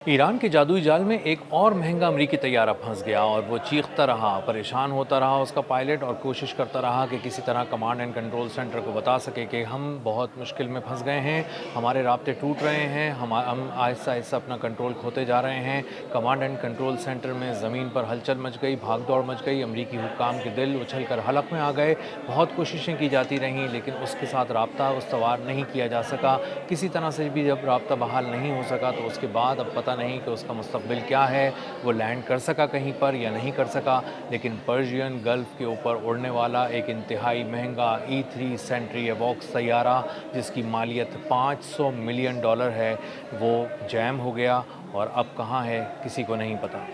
Iran के जादुई जाल में एक और महंगा अमरीकी तैयारा फंस गया और वो चीखता रहा, परेशान होता रहा उसका पायलट और कोशिश करता रहा कि किसी तरह कमांड एंड कंट्रोल सेंटर को बता सके कि हम बहुत मुश्किल में फंस गए हैं, हमारे राब्ते टूट रहे हैं, हम आहिस्ता आहिस्ता अपना कंट्रोल खोते जा रहे हैं। कमांड एंड कंट्रोल सेंटर में ज़मीन पर हलचल मच गई, भाग दौड़ मच गई, अमरीकी हुक्काम के दिल उछल कर हलक में आ गए। बहुत कोशिशें की जाती रहीं लेकिन उसके साथ राब्ता उस्तवार नहीं किया जा सका। किसी तरह से भी जब राब्ता बहाल नहीं हो सका तो उसके बाद अब पता नहीं कि उसका मुस्तक़बिल क्या है। वो लैंड कर सका कहीं पर या नहीं कर सका, लेकिन पर्शियन गल्फ़ के ऊपर उड़ने वाला एक इंतहाई महंगा E3 सेंट्री एवॉक्स तैयारा, जिसकी मालियत $500 मिलियन है, वो जैम हो गया और अब कहाँ है किसी को नहीं पता।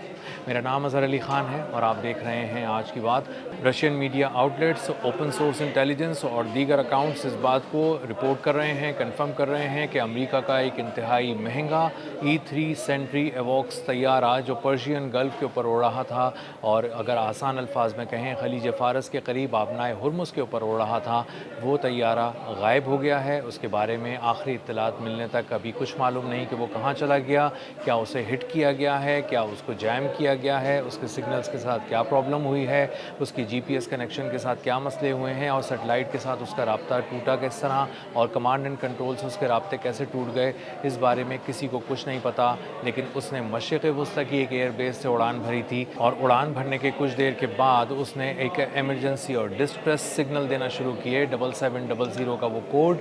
मेरा नाम अज़हर अली ख़ान है और आप देख रहे हैं आज की बात। Russian media outlets, open source intelligence और दीगर अकाउंट्स इस बात को रिपोर्ट कर रहे हैं, कंफर्म कर रहे हैं कि अमेरिका का एक इंतहाई महंगा E3 सेंट्री एवॉक्स तैयारा जो पर्शियन गल्फ़ के ऊपर उड़ रहा था और अगर आसान अल्फाज में कहें खलीज फ़ारस के करीब आबनाए हुर्मुज़ के ऊपर उड़ रहा था, वो तैयारा गायब हो गया है। उसके बारे में आखिरी इत्तलात मिलने तक अभी कुछ मालूम नहीं कि वो कहाँ चला गया, क्या उसे हिट किया गया है, क्या उसको जैम किया गया है, उसके सिग्नल्स के साथ क्या प्रॉब्लम हुई है, उसकी GPS कनेक्शन के साथ क्या मसले हुए हैं और सेटेलाइट के साथ उसका राब्ता टूटा किस तरह और कमांड एंड कंट्रोल से उसके राब्ते कैसे टूट गए, इस बारे में किसी को कुछ नहीं पता। लेकिन उसने मशरिक़ वस्ती की एक एयरबेस से उड़ान भरी थी और उड़ान भरने के कुछ देर के बाद उसने एक एमरजेंसी और डिस्ट्रेस सिग्नल देना शुरू किए। 7700 का वो कोड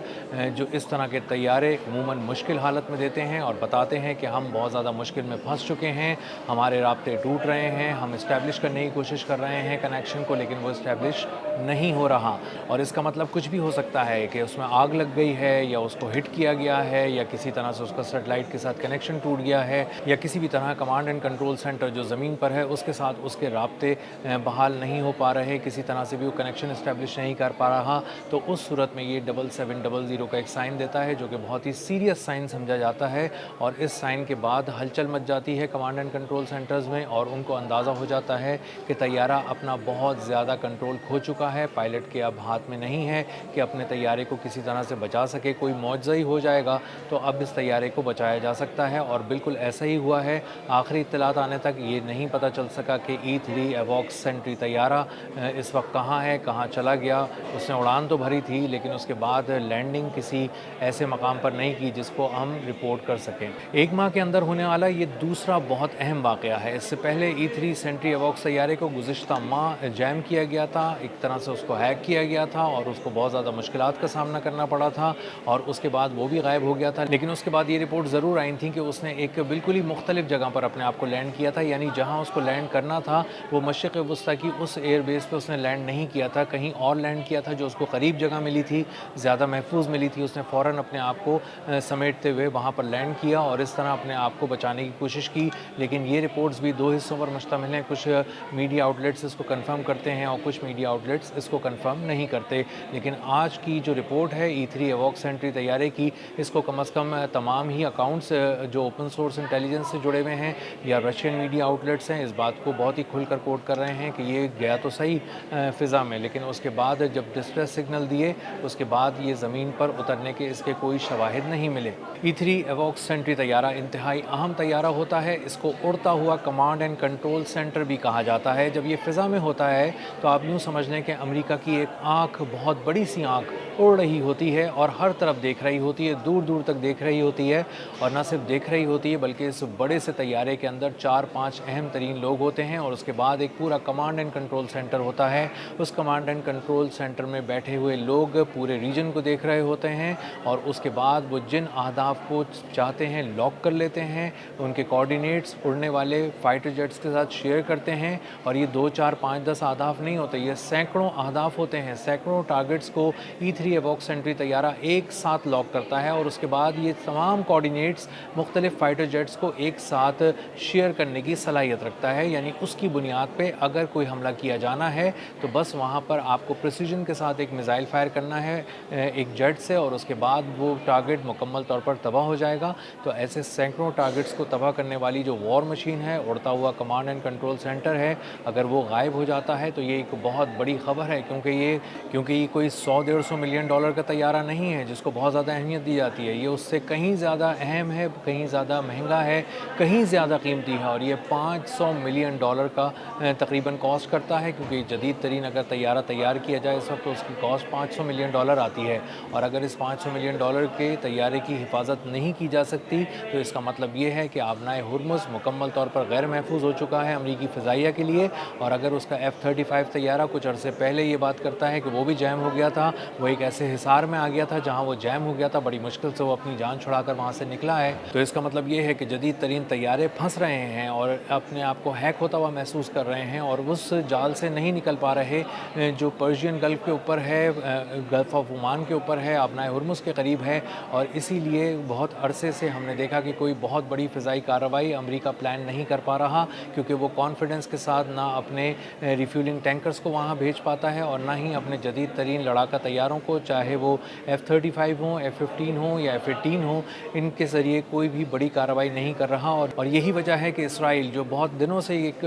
जो इस तरह के तैयारे अमूमन मुश्किल हालत में देते हैं और बताते हैं कि हम बहुत ज़्यादा मुश्किल में फंस चुके हैं, हमारे राब्ते टूट रहे हैं, हम इस्टेब्लिश करने की कोशिश कर रहे हैं कनेक्शन को, लेकिन वो इस्टेब्लिश नहीं हो रहा। और इसका मतलब कुछ भी हो सकता है कि उसमें आग लग गई है या उसको हिट किया गया है या किसी तरह से उसका सेटेलाइट के साथ कनेक्शन टूट गया है या किसी भी तरह कमांड एंड कंट्रोल सेंटर जो ज़मीन पर है उसके साथ उसके राब्ते बहाल नहीं हो पा रहे, किसी तरह से भी वो कनेक्शन इस्टेब्लिश नहीं कर पा रहा। तो उस सूरत में ये 7700 का एक साइन देता है जो कि बहुत ही सीरियस साइन समझा जाता है और इस साइन के बाद हलचल मच जाती है कमांड एंड कंट्रोल सेंटर्स में और उनको अंदाज़ा हो जाता है कि तैयारा अपना बहुत ज़्यादा कंट्रोल खो चुका है। पायलट के अब हाथ में नहीं है कि अपने तैयारे को किसी तरह से बचा सके, कोई मौजज़ा ही हो जाएगा तो अब इस तैयारे को बचाया जा सकता है और बिल्कुल ऐसा ही हुआ है। आखिरी इत्तलात आने तक ये नहीं पता चल सका कि E3 एवॉक्स सेंट्री तैयारा इस वक्त कहाँ है, कहाँ चला गया। उसने उड़ान तो भरी थी लेकिन उसके बाद लैंडिंग किसी ऐसे मकाम पर नहीं की जिसको हम रिपोर्ट कर सकें। एक माह के अंदर होने वाला ये दूसरा बहुत अहम वाक़या है। इससे पहले E3 सेंट्री एवॉक्स तैयारे को गुज़िश्ता माह जैम किया गया था, एक तरह से उसको हैक किया गया था और उसको बहुत ज़्यादा मुश्किलात का सामना करना पड़ा था और उसके बाद वो भी गायब हो गया था। लेकिन उसके बाद ये रिपोर्ट ज़रूर आई थी कि उसने एक बिल्कुल ही मुख्तलिफ जगह पर अपने आप को लैंड किया था, यानी जहाँ उसको लैंड करना था वो मशरिक़ वस्ती की उस एयरबेस पे उसने लैंड नहीं किया था, कहीं और लैंड किया था जो उसको करीब जगह मिली थी, ज़्यादा महफूज मिली थी। उसने फ़ौरन अपने आप को समेटते हुए वहाँ पर लैंड किया और इस तरह अपने आप को बचाने की कोशिश की। लेकिन ये रिपोर्ट्स भी दो हिस्सों पर मुश्तमिल हैं, कुछ मीडिया आउटलेट्स इसको कंफर्म करते हैं और कुछ मीडिया आउटलेट्स इसको कंफर्म नहीं करते। लेकिन आज की जो रिपोर्ट है E3 एवॉक्स सेंट्री तैयारे की, इसको कम अज़ कम तमाम ही अकाउंट्स जो ओपन सोर्स इंटेलिजेंस से जुड़े हुए हैं या रशियन मीडिया आउटलेट्स हैं, इस बात को बहुत ही खुलकर कोट कर रहे हैं कि ये गया तो सही फ़िज़ा में, लेकिन उसके बाद जब डिस्ट्रेस सिग्नल दिए उसके बाद ये ज़मीन पर उतरने के इसके कोई शवाहिद नहीं मिले। E3 एवॉक्स सेंट्री तैयारा इंतहाई अहम तैयारा होता है। इसको उड़ता हुआ कमांड एंड कंट्रोल सेंटर भी कहा जाता है। जब ये फ़िज़ा में होता है तो आप यूँ समझ लें कि अमेरिका की एक आँख, बहुत बड़ी सी आँख उड़ रही होती है और हर तरफ देख रही होती है, दूर दूर तक देख रही होती है और न सिर्फ देख रही होती है बल्कि इस बड़े से तैयारे के अंदर 4-5 अहम तरीन लोग होते हैं और उसके बाद एक पूरा कमांड एंड कंट्रोल सेंटर होता है। उस कमांड एंड कंट्रोल सेंटर में बैठे हुए लोग पूरे रीजन को देख रहे होते हैं और उसके बाद वो जिन अहदाफ को चाहते हैं लॉक कर लेते हैं, उनके कोऑर्डिनेट्स उड़ने वाले फाइटर जेट्स के साथ शेयर करते हैं और ये 2, 4, 5, 10 अहदाफ नहीं होते, ये सैकड़ों अहदाफ होते हैं। सैकड़ों टारगेट्स को E3 एवॉक्स सेंट्री तैयारा एक साथ लॉक करता है और उसके बाद ये तमाम कोऑर्डिनेट्स मुख्तलिफ फाइटर जेट्स को एक साथ शेयर करने की सलाहियत रखता है। यानी उसकी बुनियाद पे अगर कोई हमला किया जाना है तो बस वहाँ पर आपको प्रिसीजन के साथ एक मिसाइल फायर करना है एक जेट से और उसके बाद वो टारगेट मुकम्मल तौर पर तबाह हो जाएगा। तो ऐसे सैकड़ों टारगेट्स को तबाह करने वाली जो वॉर मशीन है, उड़ता हुआ कमांड एंड कंट्रोल सेंटर है, अगर वो गायब हो जाता है तो ये एक बहुत बड़ी खबर है क्योंकि ये कोई 100-150 मिलियन मिलियन डॉलर का तैयारा नहीं है जिसको बहुत ज़्यादा अहमियत दी जाती है। ये उससे कहीं ज़्यादा अहम है, कहीं ज़्यादा महंगा है, कहीं ज़्यादा कीमती है, और ये 500 मिलियन डॉलर का तकरीबन कॉस्ट करता है, क्योंकि जदीद तरीन अगर तैयारा तैयार किया जाए इस वक्त तो उसकी कॉस्ट 500 मिलियन डॉलर आती है। और अगर इस 500 मिलियन डॉलर के तैयारे की हिफाजत नहीं की जा सकती तो इसका मतलब ये है कि आबनाए हुर्मुज़ मुकम्मल तौर पर गैर महफूज हो चुका है अमरीकी फ़िज़ाइया के लिए। और अगर उसका F-35 तैयारा कुछ अरसे पहले ये बात करता है कि वो भी जैम हो गया था, वो एक ऐसे हिसार में आ गया था जहाँ वो जैम हो गया था, बड़ी मुश्किल से वो अपनी जान छुड़ाकर वहाँ से निकला है, तो इसका मतलब ये है कि जदीद तरीन तैयारे फंस रहे हैं और अपने आप को हैक होता हुआ महसूस कर रहे हैं और उस जाल से नहीं निकल पा रहे जो पर्शियन गल्फ़ के ऊपर है, गल्फ़ ऑफ ओमान के ऊपर है, आबनाए हुर्मुज़ के करीब है। और इसीलिए बहुत अरसे से हमने देखा कि कोई बहुत बड़ी फ़िज़ाई कार्रवाई अमेरिका प्लान नहीं कर पा रहा, क्योंकि वो कॉन्फिडेंस के साथ ना अपने रिफ्यूलिंग टैंकर्स को वहाँ भेज पाता है और ना ही अपने जदीद तरीन लड़ाका तैयारों को, चाहे वो F-35 हों, F-15 हों या F-18 हों, इनके ज़रिए कोई भी बड़ी कार्रवाई नहीं कर रहा। और यही वजह है कि इसराइल जो बहुत दिनों से एक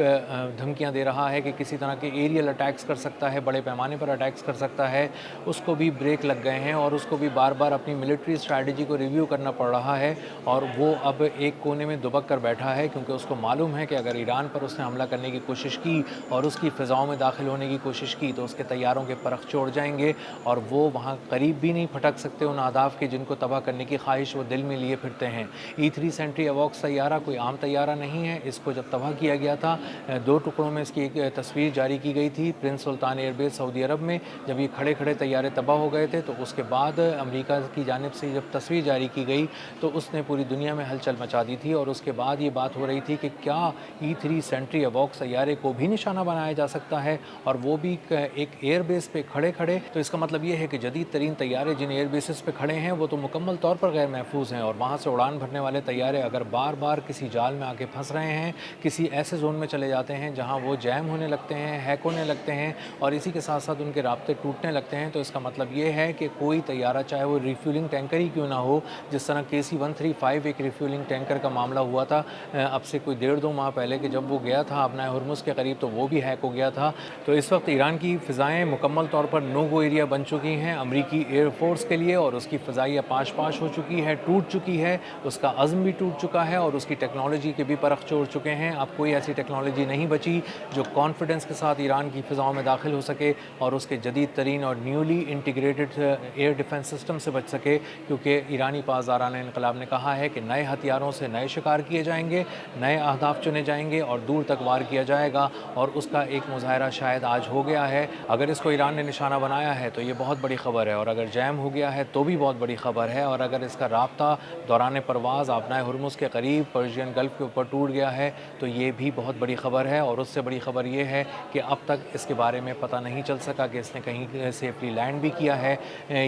धमकियाँ दे रहा है कि किसी तरह के एरियल अटैक्स कर सकता है, बड़े पैमाने पर अटैक्स कर सकता है, उसको भी ब्रेक लग गए हैं और उसको भी बार बार अपनी मिलिट्री स्ट्रैटेजी को रिव्यू करना पड़ रहा है। और वो अब एक कोने में दुबक कर बैठा है, क्योंकि उसको मालूम है कि अगर ईरान पर उसने हमला करने की कोशिश की और उसकी फ़िज़ाओं में दाखिल होने की कोशिश की तो उसके तैयारों के परख छोड़ जाएंगे और वो वहाँ करीब भी नहीं फटक सकते उन अहदाफ़ के जिनको तबाह करने की ख्वाहिश वो दिल में लिए फिरते हैं। E-3 सेंट्री अवॉक्स तैयारा कोई आम तैयारा नहीं है। इसको जब तबाह किया गया था, 2 टुकड़ों में इसकी एक तस्वीर जारी की गई थी प्रिंस सुल्तान एयरबेस सऊदी अरब में। जब ये खड़े खड़े तैयारे तबाह हो गए थे तो उसके बाद अमेरिका की जानिब से जब तस्वीर जारी की गई तो उसने पूरी दुनिया में हलचल मचा दी थी। और उसके बाद ये बात हो रही थी कि क्या E-3 सेंट्री अवॉक्स तैयारे को भी निशाना बनाया जा सकता है, और वो भी एक एयरबेस पे खड़े खड़े। तो इसका मतलब ये है कि जदीद तरीन तैयारे जिन एयरबेसिस पे खड़े हैं वो तो मुकम्मल तौर पर गैर महफूज हैं, और वहाँ से उड़ान भरने वाले तैयारे अगर बार बार किसी जाल में आके फंस रहे हैं, किसी ऐसे जोन में चले जाते हैं जहाँ वो जैम होने लगते हैं, हैक होने लगते हैं और इसी के साथ साथ उनके राब्ते टूटने लगते हैं, तो इसका मतलब ये है कि कोई तैयारा, चाहे वो रिफ्यूलिंग टैंकर ही क्यों ना हो, जिस तरह KC-135 एक रिफ्यूलिंग टैंकर का मामला हुआ था अब से कोई 1.5-2 माह पहले कि जब वो गया था अपना हुर्मुज़ के करीब तो वो भी हैक हो गया था। तो इस वक्त ईरान की फ़िज़ाएँ मुकम्मल तौर पर नो गो एरिया बन चुकी हैं अमरीकी एयरफोर्स के लिए, और उसकी फ़िज़ाइया पाश-पाश हो चुकी है, टूट चुकी है, उसका अज़्म भी टूट चुका है और उसकी टेक्नोलॉजी के भी परख छोड़ चुके हैं। अब कोई ऐसी टेक्नोलॉजी नहीं बची जो कॉन्फिडेंस के साथ ईरान की फ़िज़ाओं में दाखिल हो सके और उसके जदीद तरीन और newly integrated air defence system से बच सके, क्योंकि ईरानी पासदाराना इनकलाब ने कहा है कि नए हथियारों से नए शिकार किए जाएंगे, नए अहदाफ चुने जाएंगे और दूर तक वार किया जाएगा। और उसका एक मुज़ाहरा शायद आज हो गया है। अगर इसको ईरान ने निशाना बनाया है तो ये बहुत बड़ी ख़बर है, और अगर जैम हो गया है तो भी बहुत बड़ी ख़बर है, और अगर इसका राब्ता दौरान परवाज़ आबनाए हुर्मुज़ के करीब पर्शियन गल्फ़ के ऊपर टूट गया है तो ये भी बहुत बड़ी ख़बर है। और उससे बड़ी ख़बर ये है कि अब तक इसके बारे में पता नहीं चल सका कि इसने कहीं सेफली लैंड भी किया है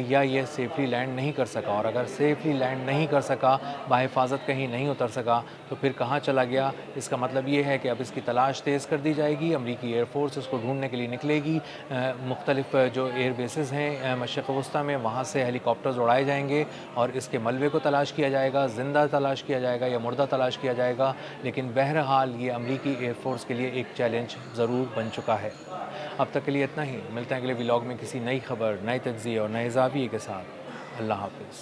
या ये सेफली लैंड नहीं कर सका, और अगर सेफली लैंड नहीं कर सका, बाहिफाजत कहीं नहीं उतर सका, तो फिर कहाँ चला गया। इसका मतलब ये है कि अब इसकी तलाश तेज़ कर दी जाएगी, अमरीकी एयरफोर्स इसको ढूंढने के लिए निकलेगी। मुख्तलिफ जो एयर बेसेस हैं मशरिक़ वस्ता में, वहाँ से हेलीकॉप्टर्स उड़ाए जाएंगे और इसके मलबे को तलाश किया जाएगा, ज़िंदा तलाश किया जाएगा या मुर्दा तलाश किया जाएगा। लेकिन बहरहाल ये अमरीकी एयरफोर्स के लिए एक चैलेंज ज़रूर बन चुका है। अब तक के लिए इतना ही। मिलते हैं अगले व्लॉग में किसी नई खबर, नए तज्ज़िये और नए ज़ाविये के साथ। अल्लाह हाफ़िज़।